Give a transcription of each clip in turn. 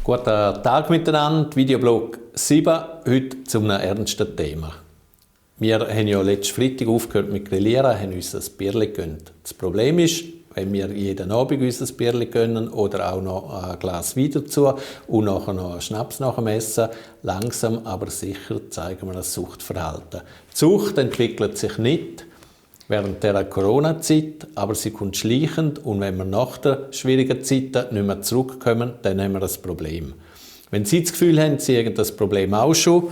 Guten Tag miteinander, Videoblog 7, heute zu einem ernsten Thema. Wir haben ja letzten Freitag aufgehört mit Grillieren, haben uns ein Bierchen gegönnt. Das Problem ist, wenn wir jeden Abend uns ein Bierchen gönnen oder auch noch ein Glas Wein dazu und nachher noch einen Schnaps nach dem Essen, langsam aber sicher zeigen wir ein Suchtverhalten. Die Sucht entwickelt sich nicht während der Corona-Zeit, aber sie kommt schleichend und wenn wir nach der schwierigen Zeit nicht mehr zurückkommen, dann haben wir ein Problem. Wenn Sie das Gefühl haben, Sie haben das Problem auch schon,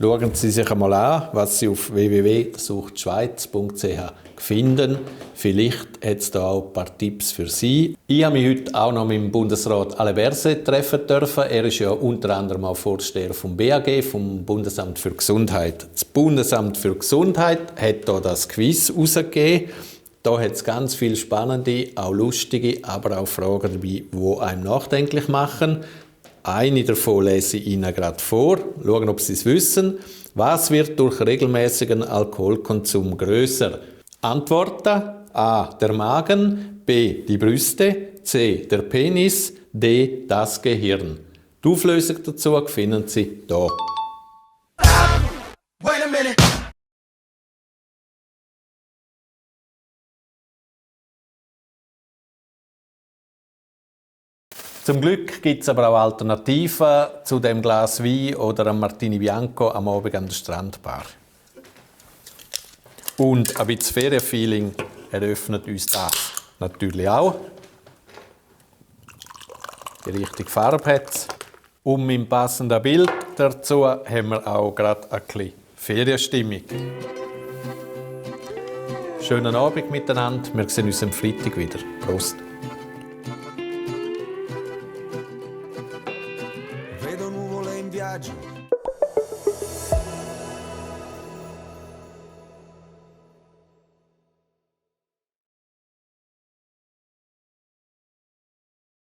schauen Sie sich einmal an, was Sie auf www.suchtschweiz.ch finden. Vielleicht hat es da auch ein paar Tipps für Sie. Ich habe mich heute auch noch mit dem Bundesrat Alain Berset treffen dürfen. Er ist ja unter anderem auch Vorsteher vom BAG, vom Bundesamt für Gesundheit. Das Bundesamt für Gesundheit hat hier das Quiz herausgegeben. Da hat es ganz viele spannende, auch lustige, aber auch Fragen dabei, die einem nachdenklich machen. Eine davon lese ich Ihnen gerade vor. Schauen, ob Sie es wissen. Was wird durch regelmäßigen Alkoholkonsum grösser? Antworten: A. Der Magen, B. Die Brüste, C. Der Penis, D. Das Gehirn. Die Auflösung dazu finden Sie hier. Zum Glück gibt es aber auch Alternativen zu dem Glas Wein oder einem Martini Bianco am Abend an der Strandbar. Und ein bisschen Ferienfeeling eröffnet uns das natürlich auch. Die richtige Farbe hat es. Und mit dem passenden Bild dazu haben wir auch gerade ein bisschen Ferienstimmung. Schönen Abend miteinander. Wir sehen uns am Freitag wieder. Prost! Vedo nuvole in viaggio